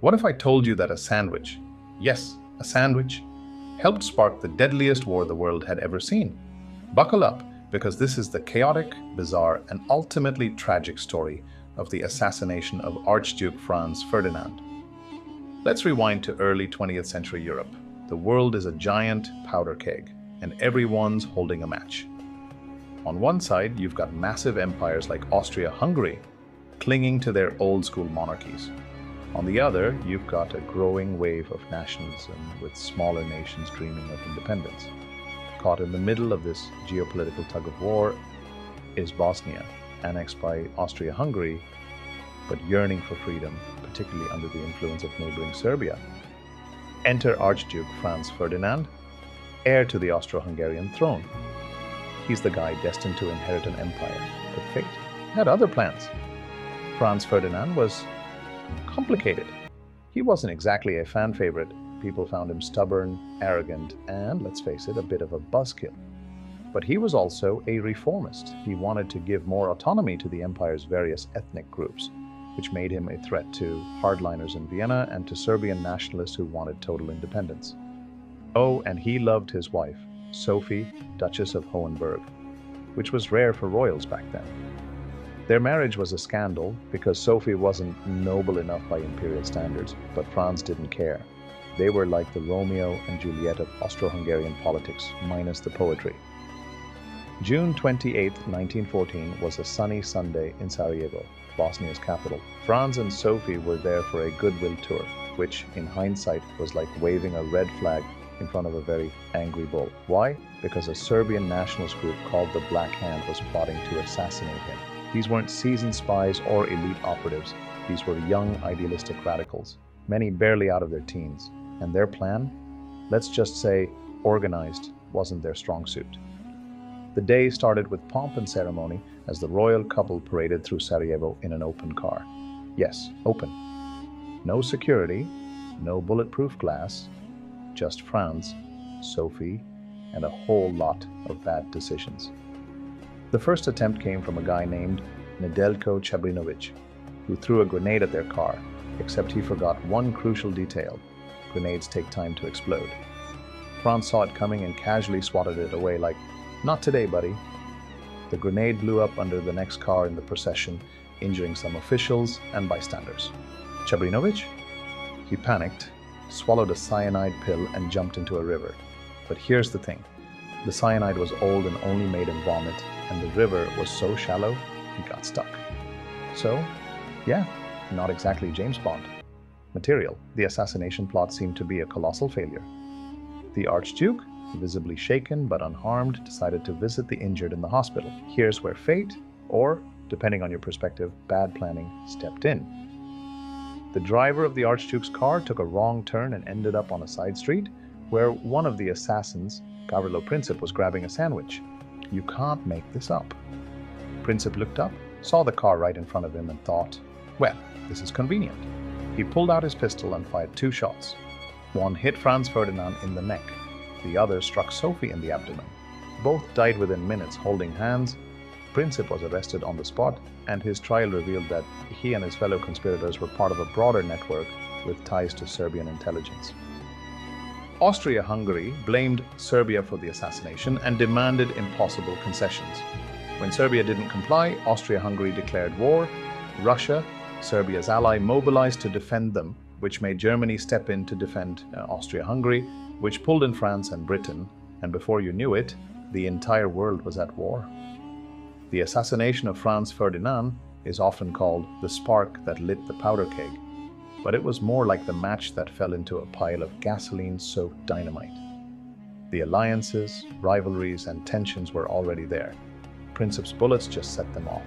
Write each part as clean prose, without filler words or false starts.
What if I told you that a sandwich, yes, a sandwich, helped spark the deadliest war the world had ever seen? Buckle up, because this is the chaotic, bizarre, and ultimately tragic story of the assassination of Archduke Franz Ferdinand. Let's rewind to early 20th century Europe. The world is a giant powder keg, and everyone's holding a match. On one side, you've got massive empires like Austria-Hungary clinging to their old-school monarchies. On the other, you've got a growing wave of nationalism with smaller nations dreaming of independence. Caught in the middle of this geopolitical tug-of-war is Bosnia, annexed by Austria-Hungary, but yearning for freedom, particularly under the influence of neighboring Serbia. Enter Archduke Franz Ferdinand, heir to the Austro-Hungarian throne. He's the guy destined to inherit an empire, but fate had other plans. Franz Ferdinand was complicated. He wasn't exactly a fan favorite. People found him stubborn, arrogant, and, let's face it, a bit of a buzzkill. But he was also a reformist. He wanted to give more autonomy to the empire's various ethnic groups, which made him a threat to hardliners in Vienna and to Serbian nationalists who wanted total independence. Oh, and he loved his wife, Sophie, Duchess of Hohenberg, which was rare for royals back then. Their marriage was a scandal because Sophie wasn't noble enough by imperial standards, but Franz didn't care. They were like the Romeo and Juliet of Austro-Hungarian politics, minus the poetry. June 28, 1914 was a sunny Sunday in Sarajevo, Bosnia's capital. Franz and Sophie were there for a goodwill tour, which, in hindsight, was like waving a red flag in front of a very angry bull. Why? Because a Serbian nationalist group called the Black Hand was plotting to assassinate him. These weren't seasoned spies or elite operatives. These were young, idealistic radicals, many barely out of their teens. And their plan? Let's just say organized wasn't their strong suit. The day started with pomp and ceremony as the royal couple paraded through Sarajevo in an open car. Yes, open. No security, no bulletproof glass, just Franz, Sophie, and a whole lot of bad decisions. The first attempt came from a guy named Nedeljko Čabrinović, who threw a grenade at their car, except he forgot one crucial detail. Grenades take time to explode. Franz saw it coming and casually swatted it away like, "Not today, buddy." The grenade blew up under the next car in the procession, injuring some officials and bystanders. Čabrinović? He panicked, swallowed a cyanide pill, and jumped into a river. But here's the thing. The cyanide was old and only made him vomit, and the river was so shallow, he got stuck. So, yeah, not exactly James Bond material. The assassination plot seemed to be a colossal failure. The Archduke, visibly shaken but unharmed, decided to visit the injured in the hospital. Here's where fate, or, depending on your perspective, bad planning, stepped in. The driver of the Archduke's car took a wrong turn and ended up on a side street where one of the assassins, Gavrilo Princip, was grabbing a sandwich. You can't make this up. Princip looked up, saw the car right in front of him, and thought, well, this is convenient. He pulled out his pistol and fired 2 shots. One hit Franz Ferdinand in the neck. The other struck Sophie in the abdomen. Both died within minutes, holding hands. Princip was arrested on the spot, and his trial revealed that he and his fellow conspirators were part of a broader network with ties to Serbian intelligence. Austria-Hungary blamed Serbia for the assassination and demanded impossible concessions. When Serbia didn't comply, Austria-Hungary declared war. Russia, Serbia's ally, mobilized to defend them, which made Germany step in to defend Austria-Hungary, which pulled in France and Britain, and before you knew it, the entire world was at war. The assassination of Franz Ferdinand is often called the spark that lit the powder keg, but it was more like the match that fell into a pile of gasoline-soaked dynamite. The alliances, rivalries, and tensions were already there. Princip's bullets just set them off.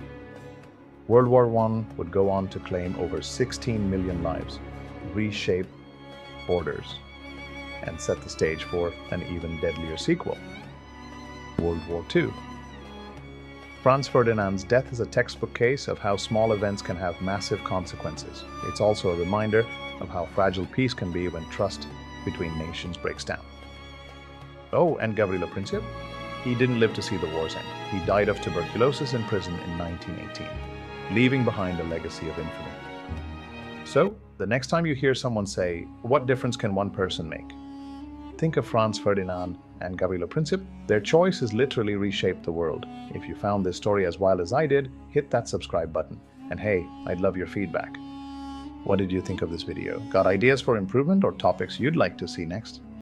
World War I would go on to claim over 16 million lives, reshape borders, and set the stage for an even deadlier sequel, World War II. Franz Ferdinand's death is a textbook case of how small events can have massive consequences. It's also a reminder of how fragile peace can be when trust between nations breaks down. Oh, and Gavrilo Princip? He didn't live to see the war's end. He died of tuberculosis in prison in 1918, leaving behind a legacy of infamy. So, the next time you hear someone say, "What difference can one person make?" think of Franz Ferdinand and Gavrilo Princip. Their choice has literally reshaped the world. If you found this story as wild as I did, hit that subscribe button. And hey, I'd love your feedback. What did you think of this video? Got ideas for improvement or topics you'd like to see next?